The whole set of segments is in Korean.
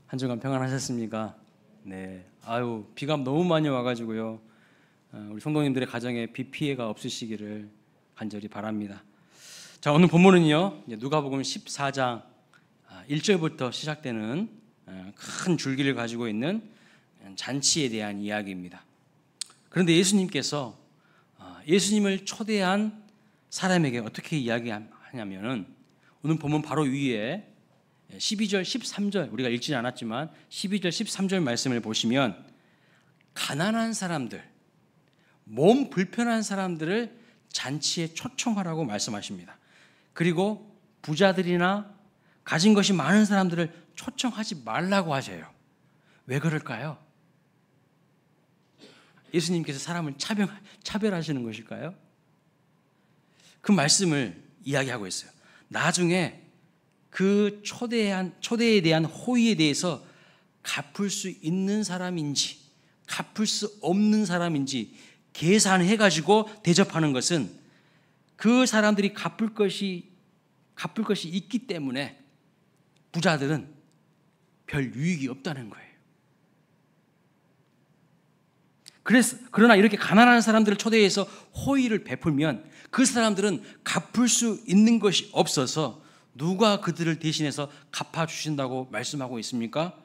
한 주간 평안하셨습니까? 네. 아유, 비가 너무 많이 와가지고요. 우리 성도님들의 가정에 비 피해가 없으시기를 간절히 바랍니다. 자, 오늘 본문은요, 누가복음 14장 1절부터 시작되는 큰 줄기를 가지고 있는 잔치에 대한 이야기입니다. 그런데 예수님께서 예수님을 초대한 사람에게 어떻게 이야기하냐면은 오늘 본문 바로 위에 12절, 13절 우리가 읽지는 않았지만 12절, 13절 말씀을 보시면 가난한 사람들, 몸 불편한 사람들을 잔치에 초청하라고 말씀하십니다. 그리고 부자들이나 가진 것이 많은 사람들을 초청하지 말라고 하셔요. 왜 그럴까요? 예수님께서 사람을 차별하시는 것일까요? 그 말씀을 이야기하고 있어요. 나중에 그 초대에 대한 호의에 대해서 갚을 수 있는 사람인지 갚을 수 없는 사람인지 계산해가지고 대접하는 것은 그 사람들이 갚을 것이 있기 때문에 부자들은 별 유익이 없다는 거예요. 그러나 이렇게 가난한 사람들을 초대해서 호의를 베풀면 그 사람들은 갚을 수 있는 것이 없어서 누가 그들을 대신해서 갚아주신다고 말씀하고 있습니까?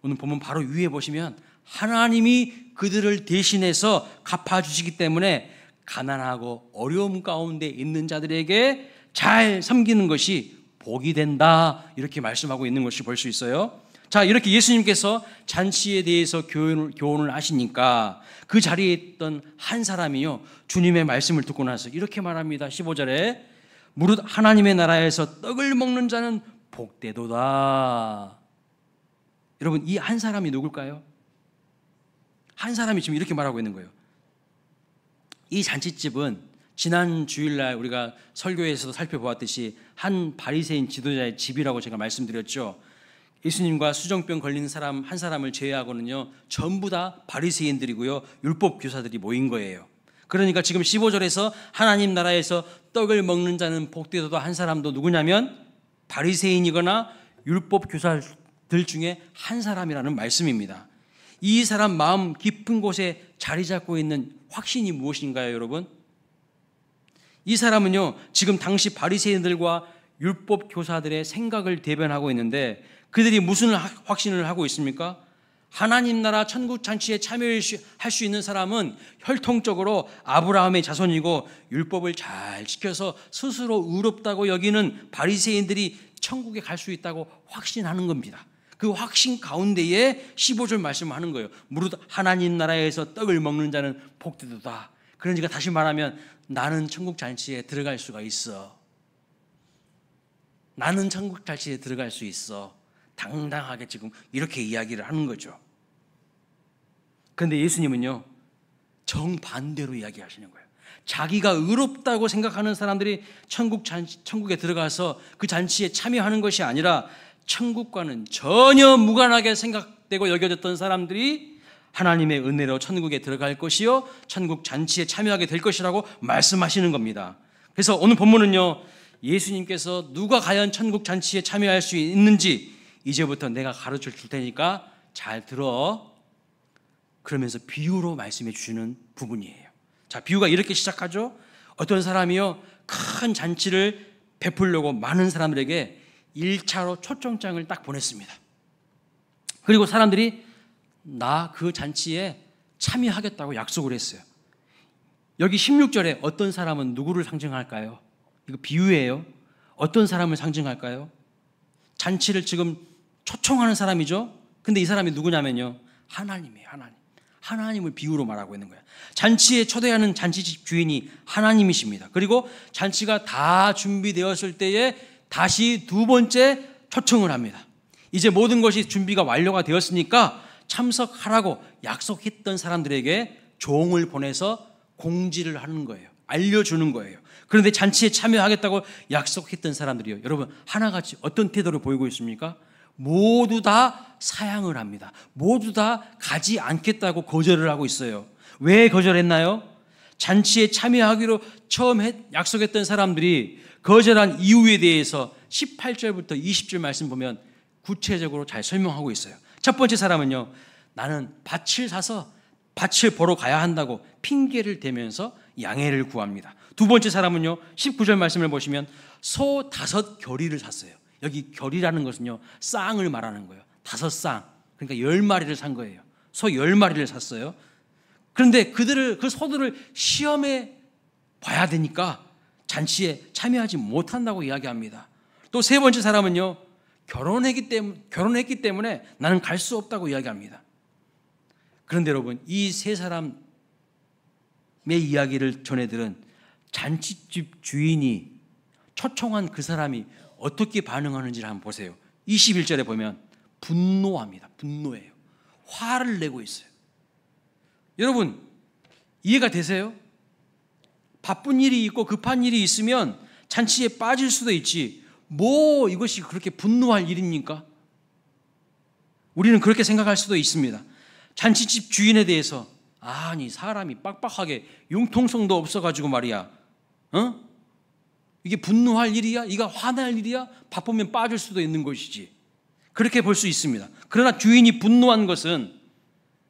오늘 보면 바로 위에 보시면 하나님이 그들을 대신해서 갚아주시기 때문에 가난하고 어려움 가운데 있는 자들에게 잘 섬기는 것이 복이 된다, 이렇게 말씀하고 있는 것을 볼 수 있어요. 자, 이렇게 예수님께서 잔치에 대해서 교훈을 하시니까 그 자리에 있던 한 사람이요, 주님의 말씀을 듣고 나서 이렇게 말합니다. 15절에 무릇 하나님의 나라에서 떡을 먹는 자는 복되도다. 여러분, 이 한 사람이 누굴까요? 한 사람이 지금 이렇게 말하고 있는 거예요. 이 잔치집은 지난 주일날 우리가 설교에서도 살펴보았듯이 한 바리새인 지도자의 집이라고 제가 말씀드렸죠. 예수님과 수정병 걸린 사람 한 사람을 제외하고는요, 전부 다 바리새인들이고요, 율법 교사들이 모인 거예요. 그러니까 지금 15절에서 하나님 나라에서 떡을 먹는 자는 복되도다 한 사람도 누구냐면 바리새인이거나 율법 교사들 중에 한 사람이라는 말씀입니다. 이 사람 마음 깊은 곳에 자리 잡고 있는 확신이 무엇인가요, 여러분? 이 사람은요, 지금 당시 바리새인들과 율법 교사들의 생각을 대변하고 있는데 그들이 무슨 확신을 하고 있습니까? 하나님 나라 천국 잔치에 참여할 수 있는 사람은 혈통적으로 아브라함의 자손이고 율법을 잘 지켜서 스스로 의롭다고 여기는 바리새인들이 천국에 갈 수 있다고 확신하는 겁니다. 그 확신 가운데에 15절 말씀하는 거예요. 무릇 하나님 나라에서 떡을 먹는 자는 복되도다. 그러니까 다시 말하면 나는 천국 잔치에 들어갈 수가 있어. 나는 천국 잔치에 들어갈 수 있어. 당당하게 지금 이렇게 이야기를 하는 거죠. 그런데 예수님은요, 정반대로 이야기하시는 거예요. 자기가 의롭다고 생각하는 사람들이 천국에 들어가서 그 잔치에 참여하는 것이 아니라 천국과는 전혀 무관하게 생각되고 여겨졌던 사람들이 하나님의 은혜로 천국에 들어갈 것이요, 천국 잔치에 참여하게 될 것이라고 말씀하시는 겁니다. 그래서 오늘 본문은요, 예수님께서 누가 과연 천국 잔치에 참여할 수 있는지 이제부터 내가 가르쳐 줄 테니까 잘 들어, 그러면서 비유로 말씀해 주시는 부분이에요. 자, 비유가 이렇게 시작하죠. 어떤 사람이요, 큰 잔치를 베풀려고 많은 사람들에게 1차로 초청장을 딱 보냈습니다. 그리고 사람들이 나 그 잔치에 참여하겠다고 약속을 했어요. 여기 16절에 어떤 사람은 누구를 상징할까요? 이거 비유예요. 어떤 사람을 상징할까요? 잔치를 지금 초청하는 사람이죠. 근데 이 사람이 누구냐면요, 하나님이에요. 하나님을 비유로 말하고 있는 거예요. 잔치에 초대하는 잔치집 주인이 하나님이십니다. 그리고 잔치가 다 준비되었을 때에 다시 두 번째 초청을 합니다. 이제 모든 것이 준비가 완료가 되었으니까 참석하라고 약속했던 사람들에게 종을 보내서 공지를 하는 거예요. 알려주는 거예요. 그런데 잔치에 참여하겠다고 약속했던 사람들이요, 여러분 하나같이 어떤 태도를 보이고 있습니까? 모두 다 사양을 합니다. 모두 다 가지 않겠다고 거절을 하고 있어요. 왜 거절했나요? 잔치에 참여하기로 처음 약속했던 사람들이 거절한 이유에 대해서 18절부터 20절 말씀 보면 구체적으로 잘 설명하고 있어요. 첫 번째 사람은요, 나는 밭을 사서 밭을 보러 가야 한다고 핑계를 대면서 양해를 구합니다. 두 번째 사람은요, 19절 말씀을 보시면 소 5겨리를 샀어요. 여기 겨리라는 것은요, 쌍을 말하는 거예요. 5쌍, 그러니까 10마리를 산 거예요. 소 10마리를 샀어요. 그런데 그 소들을 시험해 봐야 되니까 잔치에 참여하지 못한다고 이야기합니다. 또 세 번째 사람은요, 결혼했기 때문에 나는 갈 수 없다고 이야기합니다. 그런데 여러분, 이 세 사람의 이야기를 전해들은 잔치집 주인이 초청한 그 사람이 어떻게 반응하는지를 한번 보세요. 21절에 보면 분노합니다. 분노해요. 화를 내고 있어요. 여러분, 이해가 되세요? 바쁜 일이 있고 급한 일이 있으면 잔치에 빠질 수도 있지, 뭐 이것이 그렇게 분노할 일입니까? 우리는 그렇게 생각할 수도 있습니다. 잔치집 주인에 대해서, 아니 사람이 빡빡하게 융통성도 없어가지고 말이야, 이게 분노할 일이야? 이가 화날 일이야? 바쁘면 빠질 수도 있는 것이지, 그렇게 볼 수 있습니다. 그러나 주인이 분노한 것은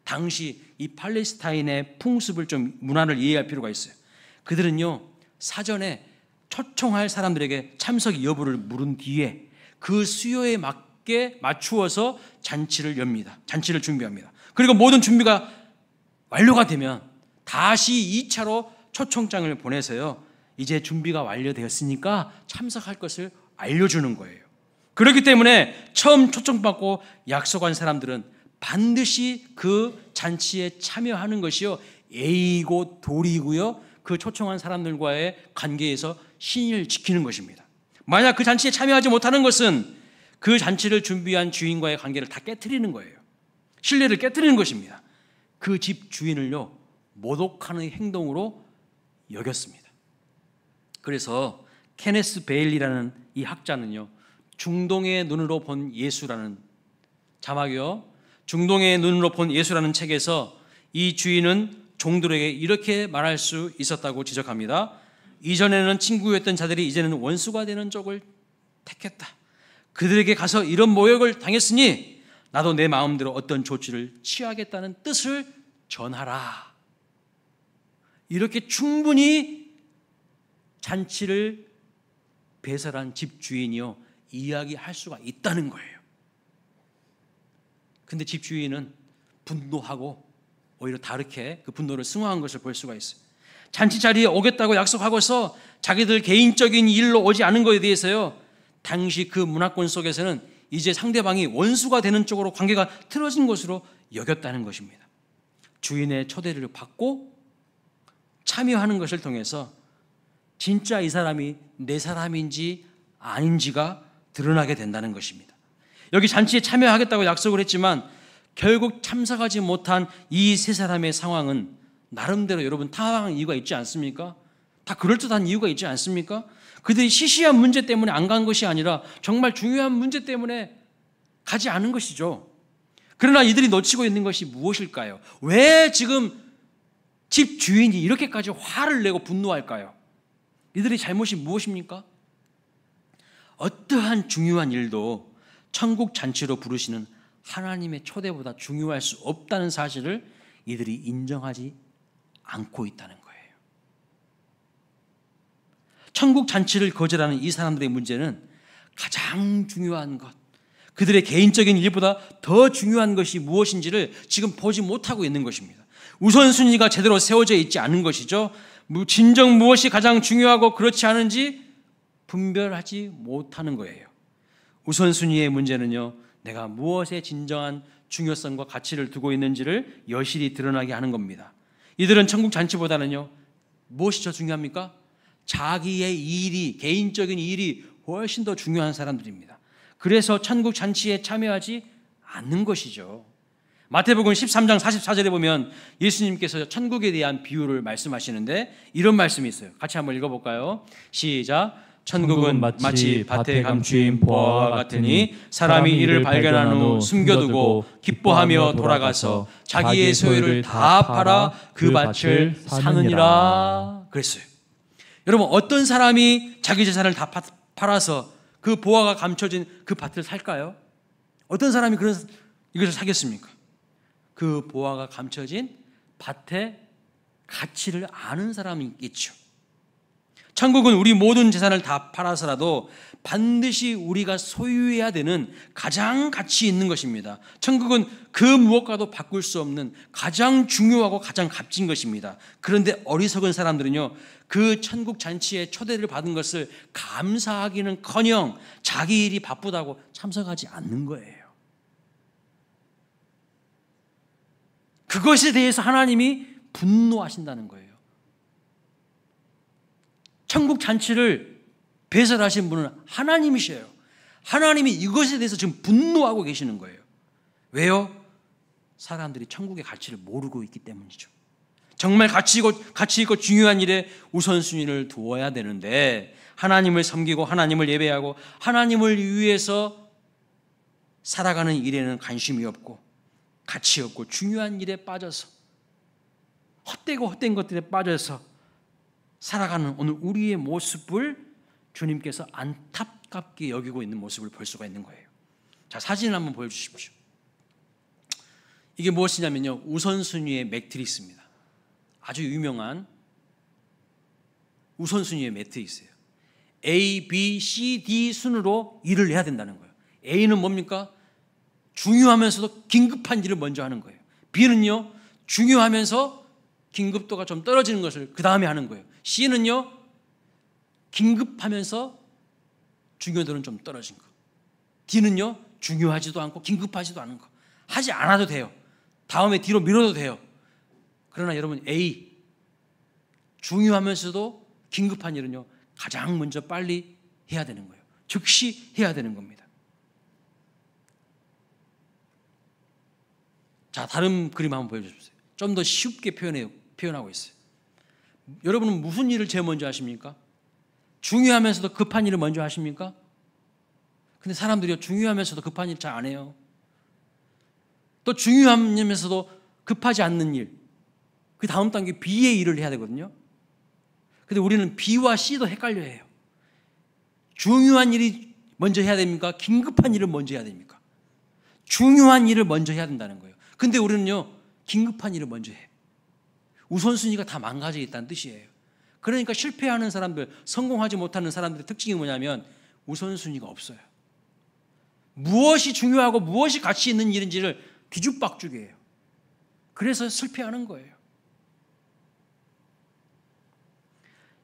당시 이 팔레스타인의 풍습을 좀, 문화를 이해할 필요가 있어요. 그들은요, 사전에 초청할 사람들에게 참석 여부를 물은 뒤에 그 수요에 맞추어서 잔치를 엽니다. 잔치를 준비합니다. 그리고 모든 준비가 완료가 되면 다시 2차로 초청장을 보내서요, 이제 준비가 완료되었으니까 참석할 것을 알려주는 거예요. 그렇기 때문에 처음 초청받고 약속한 사람들은 반드시 그 잔치에 참여하는 것이요, 예의고 도리고요, 그 초청한 사람들과의 관계에서 신의를 지키는 것입니다. 만약 그 잔치에 참여하지 못하는 것은 그 잔치를 준비한 주인과의 관계를 다 깨트리는 거예요. 신뢰를 깨트리는 것입니다. 그 집 주인을요, 모독하는 행동으로 여겼습니다. 그래서 케네스 베일리라는 이 학자는요, 중동의 눈으로 본 예수라는, 자막이요, 중동의 눈으로 본 예수라는 책에서 이 주인은 종들에게 이렇게 말할 수 있었다고 지적합니다. 이전에는 친구였던 자들이 이제는 원수가 되는 쪽을 택했다. 그들에게 가서 이런 모욕을 당했으니 나도 내 마음대로 어떤 조치를 취하겠다는 뜻을 전하라. 이렇게 충분히 잔치를 배설한 집주인이요, 이야기할 수가 있다는 거예요. 근데 집주인은 분노하고 오히려 다르게 그 분노를 승화한 것을 볼 수가 있어요. 잔치 자리에 오겠다고 약속하고서 자기들 개인적인 일로 오지 않은 것에 대해서요, 당시 그 문화권 속에서는 이제 상대방이 원수가 되는 쪽으로 관계가 틀어진 것으로 여겼다는 것입니다. 주인의 초대를 받고 참여하는 것을 통해서 진짜 이 사람이 내 사람인지 아닌지가 드러나게 된다는 것입니다. 여기 잔치에 참여하겠다고 약속을 했지만 결국 참석하지 못한 이 세 사람의 상황은 나름대로 여러분 당황한 이유가 있지 않습니까? 다 그럴듯한 이유가 있지 않습니까? 그들이 시시한 문제 때문에 안 간 것이 아니라 정말 중요한 문제 때문에 가지 않은 것이죠. 그러나 이들이 놓치고 있는 것이 무엇일까요? 왜 지금 집 주인이 이렇게까지 화를 내고 분노할까요? 이들의 잘못이 무엇입니까? 어떠한 중요한 일도 천국 잔치로 부르시는 하나님의 초대보다 중요할 수 없다는 사실을 이들이 인정하지 않고 있다는 거예요. 천국 잔치를 거절하는 이 사람들의 문제는 가장 중요한 것, 그들의 개인적인 일보다 더 중요한 것이 무엇인지를 지금 보지 못하고 있는 것입니다. 우선순위가 제대로 세워져 있지 않은 것이죠. 진정 무엇이 가장 중요하고 그렇지 않은지 분별하지 못하는 거예요. 우선순위의 문제는요, 내가 무엇에 진정한 중요성과 가치를 두고 있는지를 여실히 드러나게 하는 겁니다. 이들은 천국 잔치보다는요, 무엇이 더 중요합니까? 자기의 일이, 개인적인 일이 훨씬 더 중요한 사람들입니다. 그래서 천국 잔치에 참여하지 않는 것이죠. 마태복음 13장 44절에 보면 예수님께서 천국에 대한 비유를 말씀하시는데 이런 말씀이 있어요. 같이 한번 읽어볼까요? 시작. 천국은 마치 밭에 감추인 보화와 같으니 사람이 이를 발견한 후 숨겨두고 기뻐하며 돌아가서 자기의 소유를 다 팔아 그 밭을 사느니라 그랬어요. 여러분, 어떤 사람이 자기 재산을 다 팔아서 그 보화가 감춰진 그 밭을 살까요? 어떤 사람이 이것을 사겠습니까? 그 보화가 감춰진 밭의 가치를 아는 사람이 있겠죠. 천국은 우리 모든 재산을 다 팔아서라도 반드시 우리가 소유해야 되는 가장 가치 있는 것입니다. 천국은 그 무엇과도 바꿀 수 없는 가장 중요하고 가장 값진 것입니다. 그런데 어리석은 사람들은요, 그 천국 잔치에 초대를 받은 것을 감사하기는커녕 자기 일이 바쁘다고 참석하지 않는 거예요. 그것에 대해서 하나님이 분노하신다는 거예요. 천국 잔치를 배설하신 분은 하나님이셔요. 하나님이 이것에 대해서 지금 분노하고 계시는 거예요. 왜요? 사람들이 천국의 가치를 모르고 있기 때문이죠. 정말 가치 있고 중요한 일에 우선순위를 두어야 되는데 하나님을 섬기고 하나님을 예배하고 하나님을 위해서 살아가는 일에는 관심이 없고 가치 없고 중요한 일에 빠져서 헛된 것들에 빠져서 살아가는 오늘 우리의 모습을 주님께서 안타깝게 여기고 있는 모습을 볼 수가 있는 거예요. 자, 사진을 한번 보여주십시오. 이게 무엇이냐면요, 우선순위의 매트릭스입니다. 아주 유명한 우선순위의 매트릭스예요. A, B, C, D 순으로 일을 해야 된다는 거예요. A는 뭡니까? 중요하면서도 긴급한 일을 먼저 하는 거예요. B는요, 중요하면서 긴급도가 좀 떨어지는 것을 그 다음에 하는 거예요. C는요, 긴급하면서 중요도는 좀 떨어진 거. D는요, 중요하지도 않고 긴급하지도 않은 거. 하지 않아도 돼요. 다음에 뒤로 미뤄도 돼요. 그러나 여러분, A, 중요하면서도 긴급한 일은요, 가장 먼저 빨리 해야 되는 거예요. 즉시 해야 되는 겁니다. 자, 다른 그림 한번 보여주세요. 좀 더 쉽게 표현하고 있어요. 여러분은 무슨 일을 제일 먼저 하십니까? 중요하면서도 급한 일을 먼저 하십니까? 근데 사람들이 중요하면서도 급한 일 잘 안 해요. 또 중요하면서도 급하지 않는 일, 그 다음 단계 B의 일을 해야 되거든요. 근데 우리는 B와 C도 헷갈려 해요. 중요한 일이 먼저 해야 됩니까? 긴급한 일을 먼저 해야 됩니까? 중요한 일을 먼저 해야 된다는 거예요. 근데 우리는요, 긴급한 일을 먼저 해. 우선순위가 다 망가져 있다는 뜻이에요. 그러니까 실패하는 사람들, 성공하지 못하는 사람들의 특징이 뭐냐면 우선순위가 없어요. 무엇이 중요하고 무엇이 가치 있는 일인지를 뒤죽박죽이에요. 그래서 실패하는 거예요.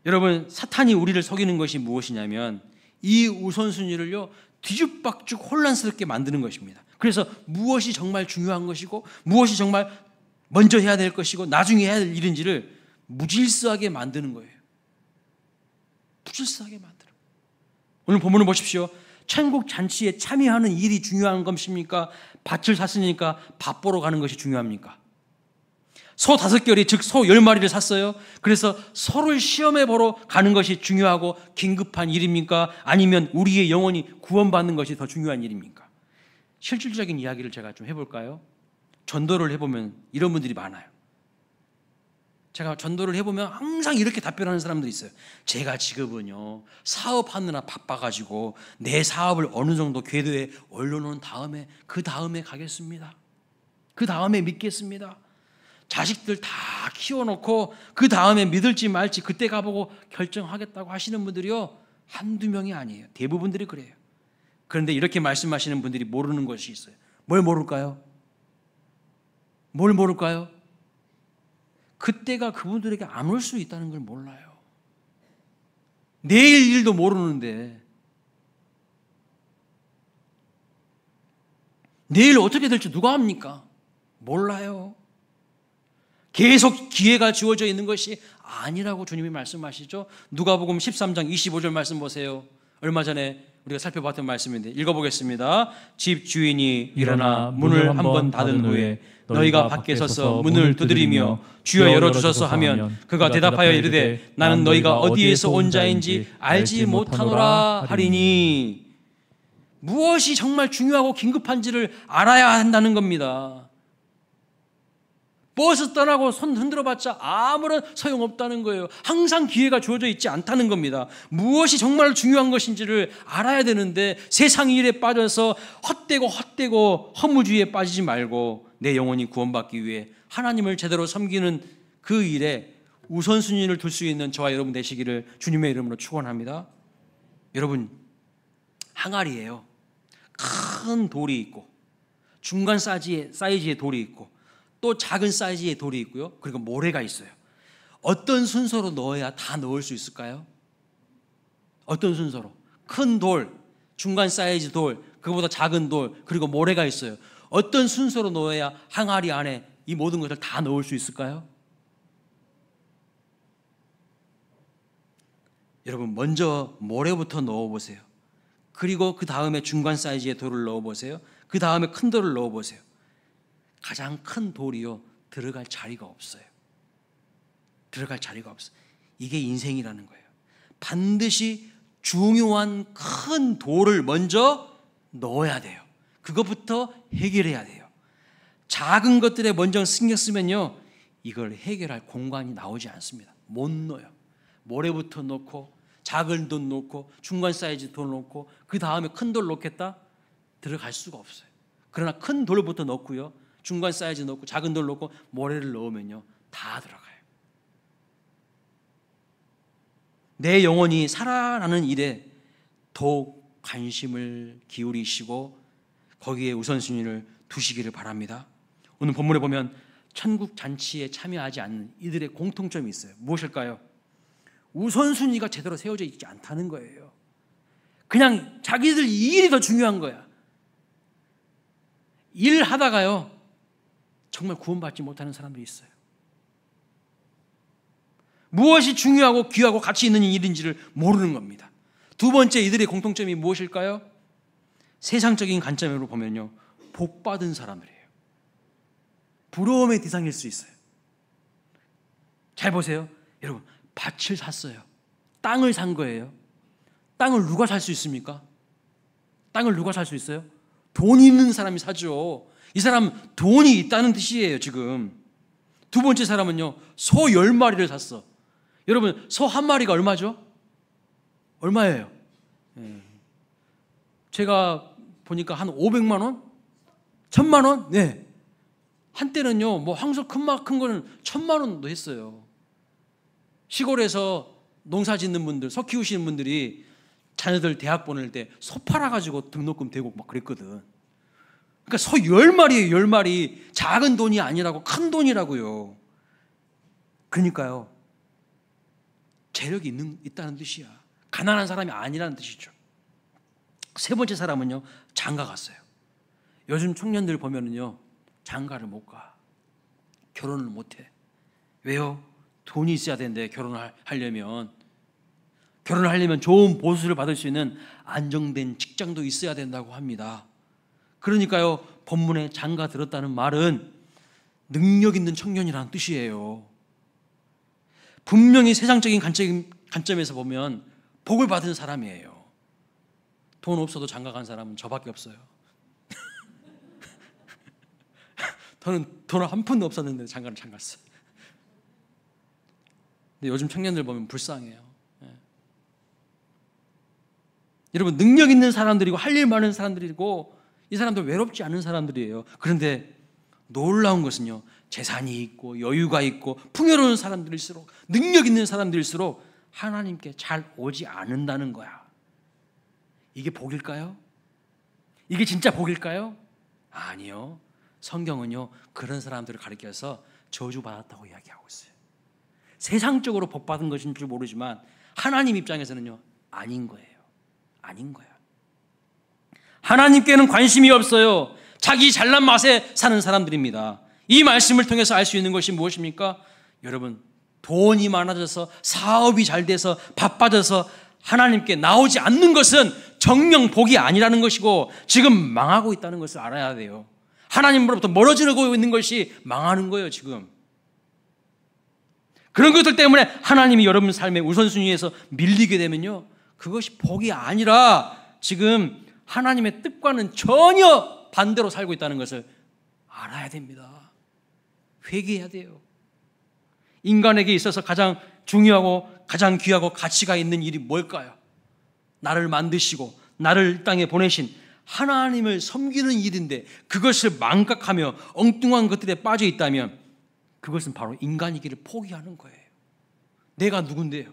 여러분, 사탄이 우리를 속이는 것이 무엇이냐면 이 우선순위를요, 뒤죽박죽 혼란스럽게 만드는 것입니다. 그래서 무엇이 정말 중요한 것이고 무엇이 정말 먼저 해야 될 것이고 나중에 해야 될 일인지를 무질서하게 만드는 거예요. 무질서하게 만들어. 오늘 본문을 보십시오. 천국 잔치에 참여하는 일이 중요한 것입니까? 밭을 샀으니까 밥 보러 가는 것이 중요합니까? 소 5결이, 즉 소 10마리를 샀어요. 그래서 소를 시험해 보러 가는 것이 중요하고 긴급한 일입니까? 아니면 우리의 영혼이 구원받는 것이 더 중요한 일입니까? 실질적인 이야기를 제가 좀 해볼까요? 전도를 해보면 이런 분들이 많아요. 제가 전도를 해보면 항상 이렇게 답변하는 사람들이 있어요. 제가 지금은요, 사업하느라 바빠가지고 내 사업을 어느 정도 궤도에 올려놓은 다음에 그 다음에 가겠습니다. 그 다음에 믿겠습니다. 자식들 다 키워놓고 그 다음에 믿을지 말지 그때 가보고 결정하겠다고 하시는 분들이요, 한두 명이 아니에요. 대부분들이 그래요. 그런데 이렇게 말씀하시는 분들이 모르는 것이 있어요. 뭘 모를까요? 뭘 모를까요? 그때가 그분들에게 안 올 수 있다는 걸 몰라요. 내일 일도 모르는데 내일 어떻게 될지 누가 압니까? 몰라요. 계속 기회가 주어져 있는 것이 아니라고 주님이 말씀하시죠. 누가복음 13장 25절 말씀 보세요. 얼마 전에 우리가 살펴봤던 말씀인데 읽어보겠습니다. 집 주인이 일어나 문을 한번 닫은 후에 너희가 밖에 서서 문을 두드리며 주여 열어주소서 하면 그가 대답하여 이르되 나는 너희가 어디에서 온 자인지 알지 못하노라 하리니. 무엇이 정말 중요하고 긴급한지를 알아야 한다는 겁니다. 버스 떠나고 손 흔들어봤자 아무런 소용없다는 거예요. 항상 기회가 주어져 있지 않다는 겁니다. 무엇이 정말 중요한 것인지를 알아야 되는데 세상 일에 빠져서 헛되고 허무주의에 빠지지 말고 내 영혼이 구원받기 위해 하나님을 제대로 섬기는 그 일에 우선순위를 둘 수 있는 저와 여러분 되시기를 주님의 이름으로 축원합니다. 여러분, 항아리예요. 큰 돌이 있고 중간 사이즈의 돌이 있고 또 작은 사이즈의 돌이 있고요. 그리고 모래가 있어요. 어떤 순서로 넣어야 다 넣을 수 있을까요? 어떤 순서로? 큰 돌, 중간 사이즈 돌, 그거보다 작은 돌, 그리고 모래가 있어요. 어떤 순서로 넣어야 항아리 안에 이 모든 것을 다 넣을 수 있을까요? 여러분, 먼저 모래부터 넣어보세요. 그리고 그 다음에 중간 사이즈의 돌을 넣어보세요. 그 다음에 큰 돌을 넣어보세요. 가장 큰 돌이요, 들어갈 자리가 없어요. 들어갈 자리가 없어요. 이게 인생이라는 거예요. 반드시 중요한 큰 돌을 먼저 넣어야 돼요. 그것부터 해결해야 돼요. 작은 것들에 먼저 신경 쓰면요, 이걸 해결할 공간이 나오지 않습니다. 못 넣어요. 모래부터 넣고 작은 돌 넣고 중간 사이즈 돌 넣고 그 다음에 큰 돌 넣겠다? 들어갈 수가 없어요. 그러나 큰 돌부터 넣고요, 중간 사이즈 넣고 작은 돌 넣고 모래를 넣으면요, 다 들어가요. 내 영혼이 살아나는 일에 더욱 관심을 기울이시고 거기에 우선순위를 두시기를 바랍니다. 오늘 본문에 보면 천국 잔치에 참여하지 않는 이들의 공통점이 있어요. 무엇일까요? 우선순위가 제대로 세워져 있지 않다는 거예요. 그냥 자기들 이 일이 더 중요한 거야. 일하다가요, 정말 구원받지 못하는 사람들이 있어요. 무엇이 중요하고 귀하고 가치 있는 일인지를 모르는 겁니다. 두 번째, 이들의 공통점이 무엇일까요? 세상적인 관점으로 보면요, 복받은 사람들이에요. 부러움의 대상일 수 있어요. 잘 보세요. 여러분, 밭을 샀어요. 땅을 산 거예요. 땅을 누가 살 수 있습니까? 땅을 누가 살 수 있어요? 돈 있는 사람이 사죠. 이 사람 돈이 있다는 뜻이에요, 지금. 두 번째 사람은요, 소 10마리를 샀어. 여러분, 소 한 마리가 얼마죠? 얼마예요? 제가 보니까 한 500만 원? 1000만 원? 네. 한때는요, 뭐 황소 큰 거는 1000만 원도 했어요. 시골에서 농사 짓는 분들, 소 키우시는 분들이 자녀들 대학 보낼 때 소 팔아가지고 등록금 대고 막 그랬거든. 그러니까 소 10마리예요, 10마리. 작은 돈이 아니라고, 큰 돈이라고요. 그러니까요, 재력이 있다는 뜻이야. 가난한 사람이 아니라는 뜻이죠. 세 번째 사람은요, 장가 갔어요. 요즘 청년들 보면은요, 장가를 못 가. 결혼을 못 해. 왜요? 돈이 있어야 되는데 결혼을 하려면 좋은 보수를 받을 수 있는 안정된 직장도 있어야 된다고 합니다. 그러니까요, 본문에 장가 들었다는 말은 능력 있는 청년이라는 뜻이에요. 분명히 세상적인 관점에서 보면 복을 받은 사람이에요. 돈 없어도 장가 간 사람은 저밖에 없어요. 저는 돈 한 푼도 없었는데 장가를 잘 갔어요. 근데 요즘 청년들 보면 불쌍해요. 여러분, 능력 있는 사람들이고 할 일 많은 사람들이고 이 사람들 외롭지 않은 사람들이에요. 그런데 놀라운 것은요, 재산이 있고 여유가 있고 풍요로운 사람들일수록, 능력 있는 사람들일수록 하나님께 잘 오지 않는다는 거야. 이게 복일까요? 이게 진짜 복일까요? 아니요. 성경은요, 그런 사람들을 가리켜서 저주받았다고 이야기하고 있어요. 세상적으로 복받은 것인 줄 모르지만 하나님 입장에서는요, 아닌 거예요. 아닌 거야. 하나님께는 관심이 없어요. 자기 잘난 맛에 사는 사람들입니다. 이 말씀을 통해서 알 수 있는 것이 무엇입니까? 여러분, 돈이 많아져서 사업이 잘 돼서 바빠져서 하나님께 나오지 않는 것은 정령 복이 아니라는 것이고 지금 망하고 있다는 것을 알아야 돼요. 하나님으로부터 멀어지고 있는 것이 망하는 거예요, 지금. 그런 것들 때문에 하나님이 여러분 삶의 우선순위에서 밀리게 되면요, 그것이 복이 아니라 지금 하나님의 뜻과는 전혀 반대로 살고 있다는 것을 알아야 됩니다. 회개해야 돼요. 인간에게 있어서 가장 중요하고 가장 귀하고 가치가 있는 일이 뭘까요? 나를 만드시고 나를 이 땅에 보내신 하나님을 섬기는 일인데 그것을 망각하며 엉뚱한 것들에 빠져 있다면 그것은 바로 인간이기를 포기하는 거예요. 내가 누군데요?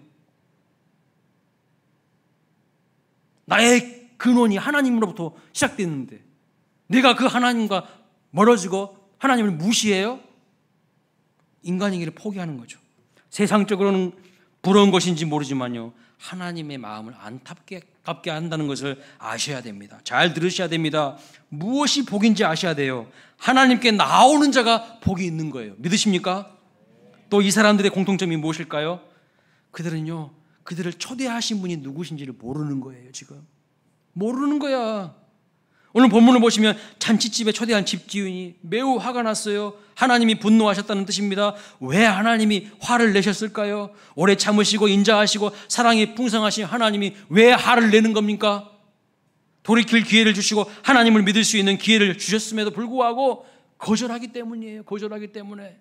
나의 근원이 하나님으로부터 시작됐는데 내가 그 하나님과 멀어지고 하나님을 무시해요? 인간이기를 포기하는 거죠. 세상적으로는 부러운 것인지 모르지만요, 하나님의 마음을 안타깝게 한다는 것을 아셔야 됩니다. 잘 들으셔야 됩니다. 무엇이 복인지 아셔야 돼요. 하나님께 나오는 자가 복이 있는 거예요. 믿으십니까? 또 이 사람들의 공통점이 무엇일까요? 그들은요, 그들을 초대하신 분이 누구신지를 모르는 거예요. 지금 모르는 거야. 오늘 본문을 보시면 잔치집에 초대한 집주인이 매우 화가 났어요. 하나님이 분노하셨다는 뜻입니다. 왜 하나님이 화를 내셨을까요? 오래 참으시고 인자하시고 사랑이 풍성하신 하나님이 왜 화를 내는 겁니까? 돌이킬 기회를 주시고 하나님을 믿을 수 있는 기회를 주셨음에도 불구하고 거절하기 때문이에요. 거절하기 때문에.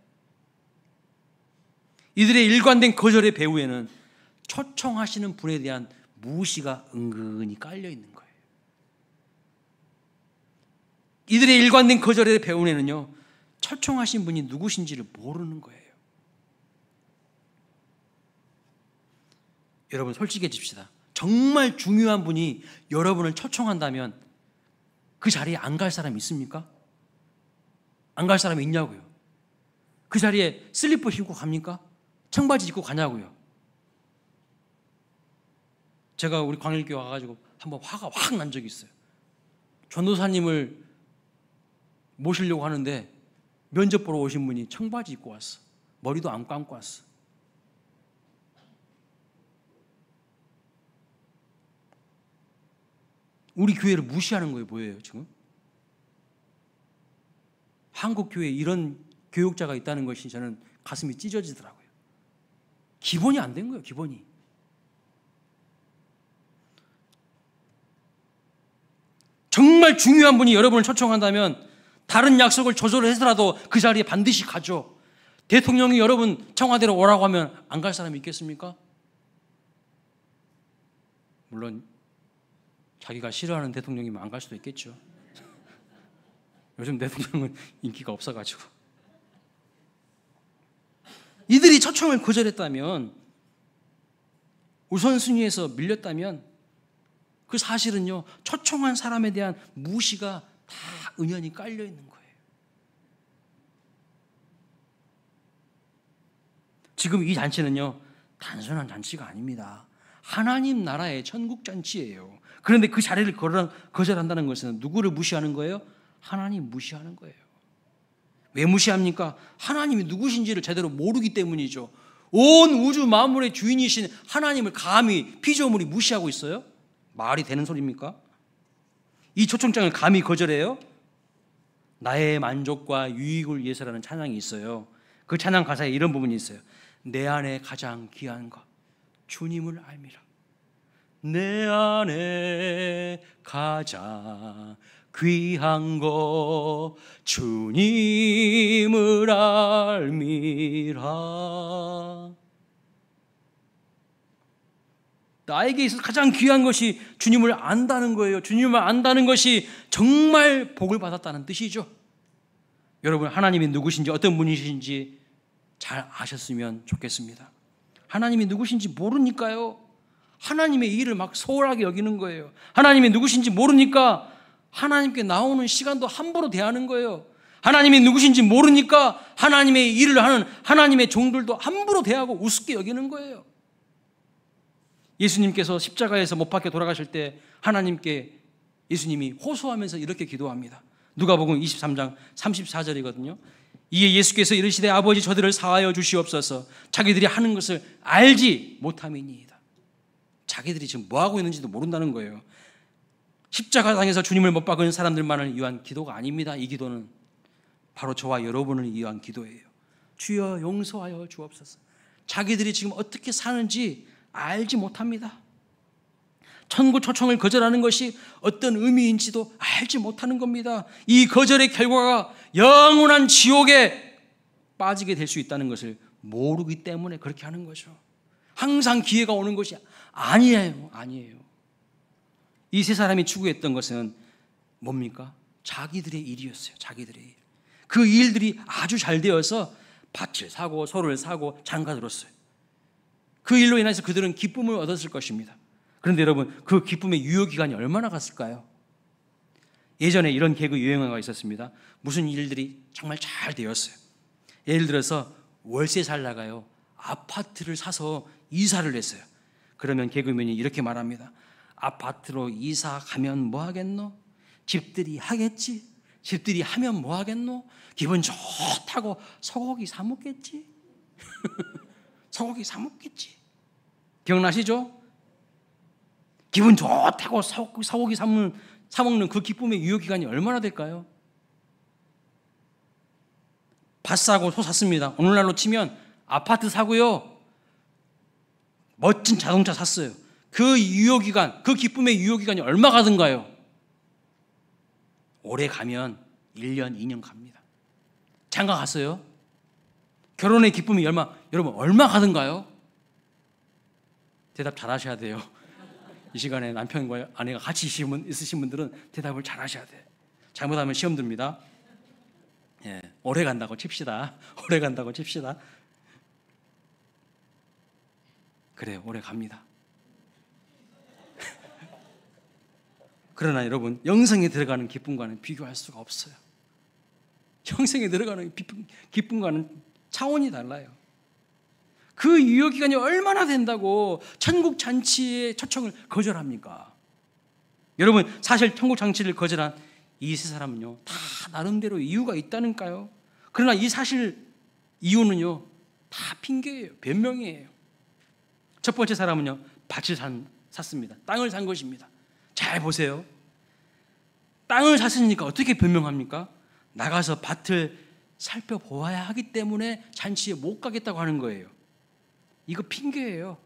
이들의 일관된 거절의 배후에는 초청하시는 분에 대한 무시가 은근히 깔려 있는 거예요. 이들의 일관된 거절의 배후에는요, 초청하신 분이 누구신지를 모르는 거예요. 여러분 솔직해집시다. 정말 중요한 분이 여러분을 초청한다면 그 자리에 안 갈 사람 있습니까? 안 갈 사람이 있냐고요. 그 자리에 슬리퍼 신고 갑니까? 청바지 입고 가냐고요. 제가 우리 광일교회 와가지고 한번 화가 확 난 적이 있어요. 전도사님을 모시려고 하는데 면접 보러 오신 분이 청바지 입고 왔어. 머리도 안 감고 왔어. 우리 교회를 무시하는 거예요. 뭐예요 지금? 한국 교회에 이런 교육자가 있다는 것이 저는 가슴이 찢어지더라고요. 기본이 안 된 거예요. 기본이. 정말 중요한 분이 여러분을 초청한다면 다른 약속을 조절해서라도 그 자리에 반드시 가죠. 대통령이 여러분 청와대로 오라고 하면 안 갈 사람이 있겠습니까? 물론 자기가 싫어하는 대통령이면 안 갈 수도 있겠죠. 요즘 대통령은 인기가 없어가지고. 이들이 초청을 거절했다면, 우선순위에서 밀렸다면 그 사실은요, 초청한 사람에 대한 무시가 다 은연히 깔려 있는 거예요. 지금 이 잔치는요, 단순한 잔치가 아닙니다. 하나님 나라의 천국 잔치예요. 그런데 그 자리를 거절한다는 것은 누구를 무시하는 거예요? 하나님 무시하는 거예요. 왜 무시합니까? 하나님이 누구신지를 제대로 모르기 때문이죠. 온 우주 만물의 주인이신 하나님을 감히 피조물이 무시하고 있어요? 말이 되는 소리입니까? 이 초청장을 감히 거절해요? 나의 만족과 유익을 위해서라는 찬양이 있어요. 그 찬양 가사에 이런 부분이 있어요. 내 안에 가장 귀한 것 주님을 알미라. 내 안에 가장 귀한 것 주님을 알미라. 나에게 있어서 가장 귀한 것이 주님을 안다는 거예요. 주님을 안다는 것이 정말 복을 받았다는 뜻이죠. 여러분 하나님이 누구신지 어떤 분이신지 잘 아셨으면 좋겠습니다. 하나님이 누구신지 모르니까요, 하나님의 일을 막 소홀하게 여기는 거예요. 하나님이 누구신지 모르니까 하나님께 나오는 시간도 함부로 대하는 거예요. 하나님이 누구신지 모르니까 하나님의 일을 하는 하나님의 종들도 함부로 대하고 우습게 여기는 거예요. 예수님께서 십자가에서 못 박혀 돌아가실 때 하나님께 예수님이 호소하면서 이렇게 기도합니다. 누가복음 23장 34절이거든요. 이에 예수께서 이르시되 아버지 저들을 사하여 주시옵소서. 자기들이 하는 것을 알지 못함이니이다. 자기들이 지금 뭐하고 있는지도 모른다는 거예요. 십자가상에서 주님을 못 박은 사람들만을 위한 기도가 아닙니다. 이 기도는 바로 저와 여러분을 위한 기도예요. 주여 용서하여 주옵소서. 자기들이 지금 어떻게 사는지 알지 못합니다. 천국 초청을 거절하는 것이 어떤 의미인지도 알지 못하는 겁니다. 이 거절의 결과가 영원한 지옥에 빠지게 될 수 있다는 것을 모르기 때문에 그렇게 하는 거죠. 항상 기회가 오는 것이 아니에요. 이 세 사람이 추구했던 것은 뭡니까? 자기들의 일이었어요. 자기들의 일. 그 일들이 아주 잘 되어서 밭을 사고 소를 사고 장가 들었어요. 그 일로 인해서 그들은 기쁨을 얻었을 것입니다. 그런데 여러분, 그 기쁨의 유효기간이 얼마나 갔을까요? 예전에 이런 개그 유행어가 있었습니다. 무슨 일들이 정말 잘 되었어요. 예를 들어서 월세 살다가요, 아파트를 사서 이사를 했어요. 그러면 개그맨이 이렇게 말합니다. 아파트로 이사 가면 뭐 하겠노? 집들이 하겠지. 집들이 하면 뭐 하겠노? 기분 좋다고 소고기 사 먹겠지. 소고기 사 먹겠지. 기억나시죠? 기분 좋다고 소고기 사 먹는 그 기쁨의 유효기간이 얼마나 될까요? 밭 사고 소 샀습니다. 오늘날로 치면 아파트 사고요, 멋진 자동차 샀어요. 그 유효기간, 그 기쁨의 유효기간이 얼마 가든가요? 오래 가면 1년, 2년 갑니다. 장가 갔어요? 결혼의 기쁨이 여러분 얼마 가든가요? 대답 잘 하셔야 돼요. 이 시간에 남편과 아내가 같이 있으신 분들은 대답을 잘 하셔야 돼요. 잘못하면 시험 듭니다. 예, 오래 간다고 칩시다. 오래 간다고 칩시다. 그래요, 오래 갑니다. 그러나 여러분, 영생에 들어가는 기쁨과는 비교할 수가 없어요. 영생에 들어가는 기쁨과는 차원이 달라요. 그 유효기간이 얼마나 된다고 천국 잔치의 초청을 거절합니까? 여러분, 사실 천국 잔치를 거절한 이 세 사람은요, 다 나름대로 이유가 있다니까요. 그러나 이 사실 이유는요, 다 핑계예요. 변명이에요. 첫 번째 사람은요, 밭을 샀습니다. 땅을 산 것입니다. 잘 보세요. 땅을 샀으니까 어떻게 변명합니까? 나가서 밭을 살펴보아야 하기 때문에 잔치에 못 가겠다고 하는 거예요. 이거 핑계예요.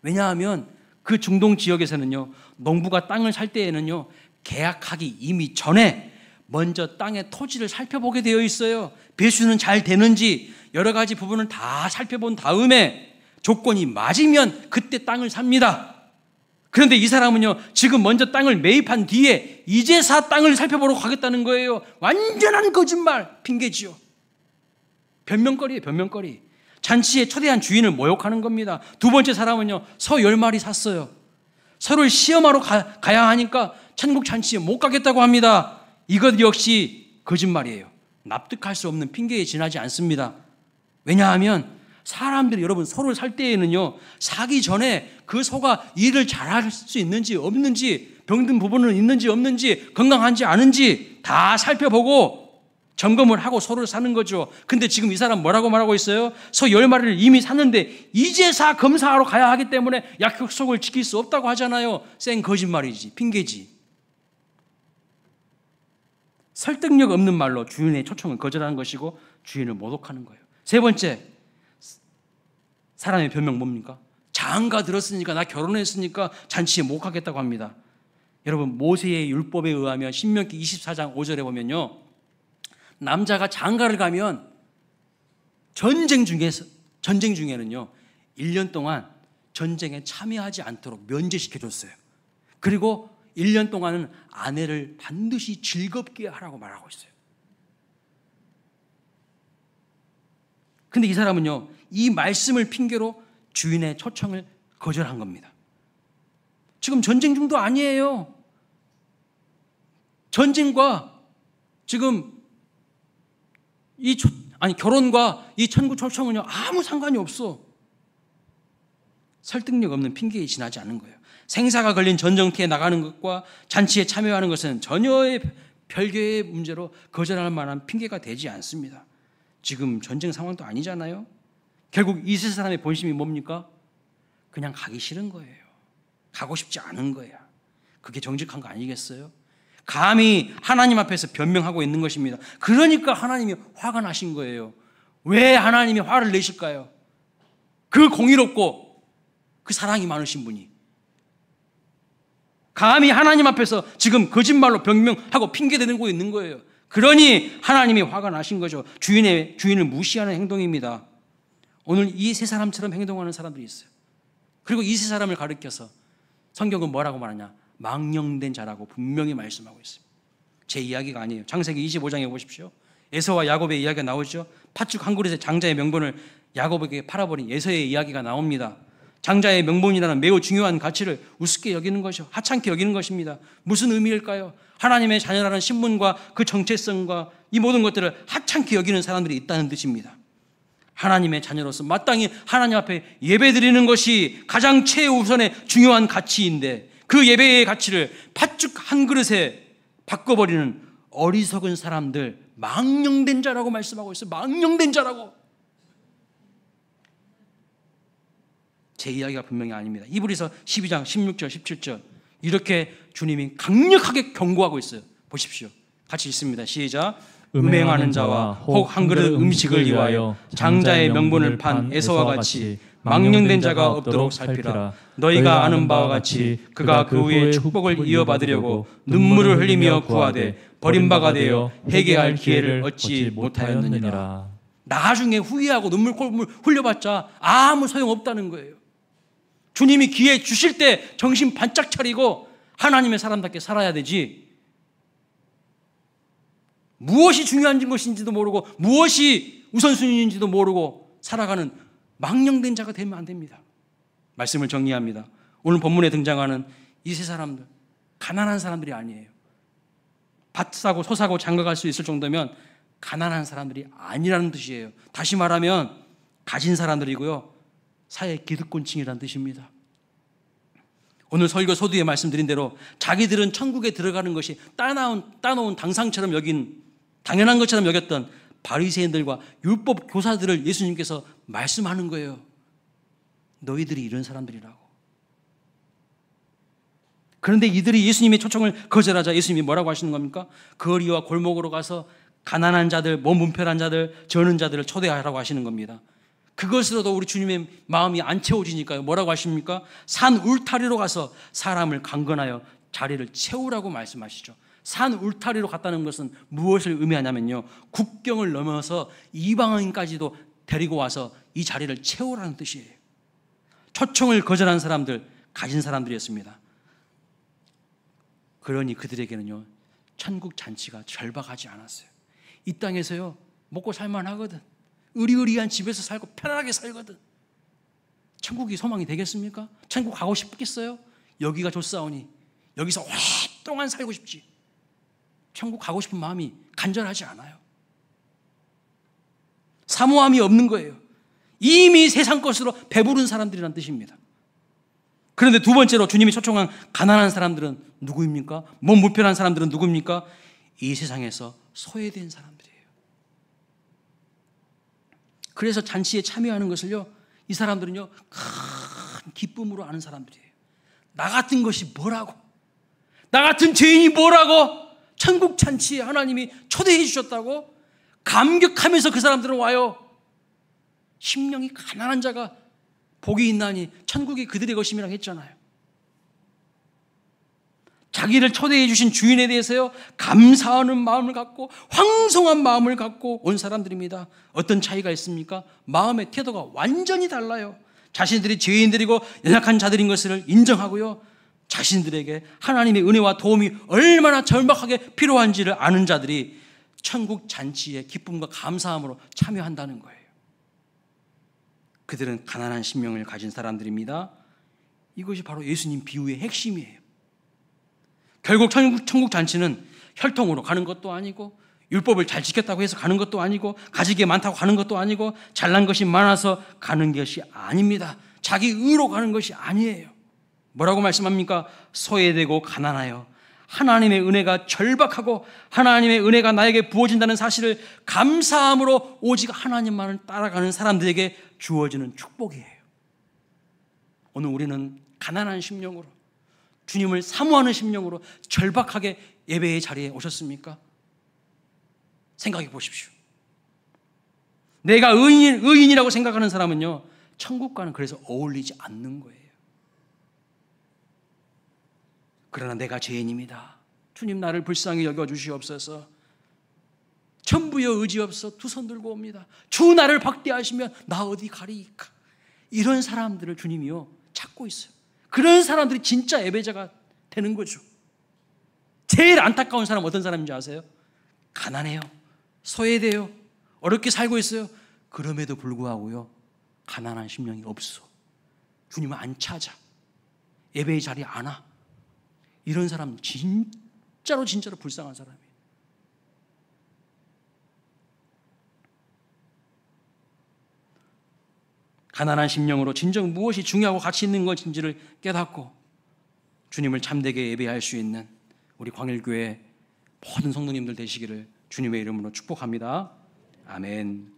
왜냐하면 그 중동 지역에서는요, 농부가 땅을 살 때에는요, 계약하기 이미 전에 먼저 땅의 토지를 살펴보게 되어 있어요. 배수는 잘 되는지 여러 가지 부분을 다 살펴본 다음에 조건이 맞으면 그때 땅을 삽니다. 그런데 이 사람은요, 지금 먼저 땅을 매입한 뒤에 이제사 땅을 살펴보러 가겠다는 거예요. 완전한 거짓말, 핑계지요. 변명거리예요, 변명거리. 잔치에 초대한 주인을 모욕하는 겁니다. 두 번째 사람은요, 소 10마리 샀어요. 소를 시험하러 가야 하니까 천국 잔치에 못 가겠다고 합니다. 이것 역시 거짓말이에요. 납득할 수 없는 핑계에 지나지 않습니다. 왜냐하면 사람들이 여러분 소를 살 때에는요, 사기 전에 그 소가 일을 잘할 수 있는지 없는지, 병든 부분은 있는지 없는지, 건강한지 아닌지 다 살펴보고 점검을 하고 소를 사는 거죠. 근데 지금 이 사람 뭐라고 말하고 있어요? 소 10마리를 이미 샀는데 이제사 검사하러 가야 하기 때문에 약속을 지킬 수 없다고 하잖아요. 생 거짓말이지, 핑계지. 설득력 없는 말로 주인의 초청을 거절하는 것이고 주인을 모독하는 거예요. 세 번째, 사람의 변명 뭡니까? 장가 들었으니까, 나 결혼했으니까 잔치에 못 가겠다고 합니다. 여러분, 모세의 율법에 의하면 신명기 24장 5절에 보면요, 남자가 장가를 가면 전쟁 중에는요 1년 동안 전쟁에 참여하지 않도록 면제시켜줬어요. 그리고 1년 동안은 아내를 반드시 즐겁게 하라고 말하고 있어요. 근데 이 사람은요, 이 말씀을 핑계로 주인의 초청을 거절한 겁니다. 지금 전쟁 중도 아니에요. 전쟁과 지금 결혼과 이 천국 초청은요, 아무 상관이 없어. 설득력 없는 핑계에 지나지 않는 거예요. 생사가 걸린 전쟁터에 나가는 것과 잔치에 참여하는 것은 전혀의 별개의 문제로 거절할 만한 핑계가 되지 않습니다. 지금 전쟁 상황도 아니잖아요. 결국 이 세 사람의 본심이 뭡니까? 그냥 가기 싫은 거예요. 가고 싶지 않은 거야. 그게 정직한 거 아니겠어요? 감히 하나님 앞에서 변명하고 있는 것입니다. 그러니까 하나님이 화가 나신 거예요. 왜 하나님이 화를 내실까요? 그 공의롭고 그 사랑이 많으신 분이 감히 하나님 앞에서 지금 거짓말로 변명하고 핑계대고 있는 거예요. 그러니 하나님이 화가 나신 거죠. 주인을 무시하는 행동입니다. 오늘 이 세 사람처럼 행동하는 사람들이 있어요. 그리고 이 세 사람을 가리켜서 성경은 뭐라고 말하냐? 망령된 자라고 분명히 말씀하고 있습니다. 제 이야기가 아니에요. 창세기 25장에 보십시오. 에서와 야곱의 이야기가 나오죠. 팥죽 한 그릇의 장자의 명분을 야곱에게 팔아버린 에서의 이야기가 나옵니다. 장자의 명분이라는 매우 중요한 가치를 우습게 여기는 것이요, 하찮게 여기는 것입니다. 무슨 의미일까요? 하나님의 자녀라는 신분과 그 정체성과 이 모든 것들을 하찮게 여기는 사람들이 있다는 뜻입니다. 하나님의 자녀로서 마땅히 하나님 앞에 예배드리는 것이 가장 최우선의 중요한 가치인데, 그 예배의 가치를 팥죽 한 그릇에 바꿔버리는 어리석은 사람들, 망령된 자라고 말씀하고 있어요. 망령된 자라고. 제 이야기가 분명히 아닙니다. 히브리서 12장 16절 17절 이렇게 주님이 강력하게 경고하고 있어요. 보십시오. 같이 읽습니다. 시작. 음행하는 자와 혹 한 그릇 음식을 위하여 장자의 명분을 판 에서와 같이 망령된 자가 없도록 살피라. 너희가 아는 바와 같이 그가 그 후에 축복을 이어받으려고 눈물을 흘리며 구하되 버림바가 되어 회개할 기회를 얻지 못하였느니라. 나중에 후회하고 눈물 흘려봤자 아무 소용없다는 거예요. 주님이 기회 주실 때 정신 반짝 차리고 하나님의 사람답게 살아야 되지, 무엇이 중요한 것인지도 모르고 무엇이 우선순위인지도 모르고 살아가는 망령된 자가 되면 안 됩니다. 말씀을 정리합니다. 오늘 본문에 등장하는 이 세 사람들, 가난한 사람들이 아니에요. 밭 사고 소 사고 장가갈 수 있을 정도면 가난한 사람들이 아니라는 뜻이에요. 다시 말하면 가진 사람들이고요, 사회 기득권층이라는 뜻입니다. 오늘 설교 서두에 말씀드린 대로 자기들은 천국에 들어가는 것이 따놓은 당상처럼 여긴, 당연한 것처럼 여겼던 바리새인들과 율법 교사들을 예수님께서 말씀하는 거예요. 너희들이 이런 사람들이라고. 그런데 이들이 예수님의 초청을 거절하자 예수님이 뭐라고 하시는 겁니까? 거리와 골목으로 가서 가난한 자들, 몸 불편한 자들, 저는 자들을 초대하라고 하시는 겁니다. 그것으로도 우리 주님의 마음이 안 채워지니까요. 뭐라고 하십니까? 산 울타리로 가서 사람을 강건하여 자리를 채우라고 말씀하시죠. 산 울타리로 갔다는 것은 무엇을 의미하냐면요, 국경을 넘어서 이방인까지도 데리고 와서 이 자리를 채우라는 뜻이에요. 초청을 거절한 사람들, 가진 사람들이었습니다. 그러니 그들에게는요, 천국 잔치가 절박하지 않았어요. 이 땅에서요, 먹고 살만 하거든. 의리의리한 집에서 살고 편안하게 살거든. 천국이 소망이 되겠습니까? 천국 가고 싶겠어요? 여기가 좋사오니 여기서 오랫동안 살고 싶지. 천국 가고 싶은 마음이 간절하지 않아요. 사모함이 없는 거예요. 이미 세상 것으로 배부른 사람들이란 뜻입니다. 그런데 두 번째로 주님이 초청한 가난한 사람들은 누구입니까? 몸 불편한 사람들은 누구입니까? 이 세상에서 소외된 사람들이에요. 그래서 잔치에 참여하는 것을요, 이 사람들은요, 큰 기쁨으로 아는 사람들이에요. 나 같은 것이 뭐라고? 나 같은 죄인이 뭐라고? 천국 잔치에 하나님이 초대해 주셨다고? 감격하면서 그 사람들은 와요. 심령이 가난한 자가 복이 있나니 천국이 그들의 것임이라고 했잖아요. 자기를 초대해 주신 주인에 대해서요, 감사하는 마음을 갖고 황송한 마음을 갖고 온 사람들입니다. 어떤 차이가 있습니까? 마음의 태도가 완전히 달라요. 자신들이 죄인들이고 연약한 자들인 것을 인정하고요, 자신들에게 하나님의 은혜와 도움이 얼마나 절박하게 필요한지를 아는 자들이 천국 잔치에 기쁨과 감사함으로 참여한다는 거예요. 그들은 가난한 심령을 가진 사람들입니다. 이것이 바로 예수님 비유의 핵심이에요. 결국 천국 잔치는 혈통으로 가는 것도 아니고, 율법을 잘 지켰다고 해서 가는 것도 아니고, 가지게 많다고 가는 것도 아니고, 잘난 것이 많아서 가는 것이 아닙니다. 자기 의로 가는 것이 아니에요. 뭐라고 말씀합니까? 소외되고 가난하여 하나님의 은혜가 절박하고 하나님의 은혜가 나에게 부어진다는 사실을 감사함으로 오직 하나님만을 따라가는 사람들에게 주어지는 축복이에요. 오늘 우리는 가난한 심령으로, 주님을 사모하는 심령으로 절박하게 예배의 자리에 오셨습니까? 생각해 보십시오. 내가 의인이라고 생각하는 사람은요, 천국과는 그래서 어울리지 않는 거예요. 그러나 내가 죄인입니다. 주님 나를 불쌍히 여겨주시옵소서. 천부여 의지 없어 두 손 들고 옵니다. 주 나를 박대하시면 나 어디 가리이까. 이런 사람들을 주님이요 찾고 있어요. 그런 사람들이 진짜 예배자가 되는 거죠. 제일 안타까운 사람 어떤 사람인지 아세요? 가난해요, 소외돼요, 어렵게 살고 있어요. 그럼에도 불구하고요 가난한 심령이 없어. 주님을 안 찾아, 예배의 자리에 안 와. 이런 사람 진짜로 불쌍한 사람이에요. 가난한 심령으로 진정 무엇이 중요하고 가치 있는 것인지를 깨닫고 주님을 참되게 예배할 수 있는 우리 광일교회 모든 성도님들 되시기를 주님의 이름으로 축복합니다. 아멘.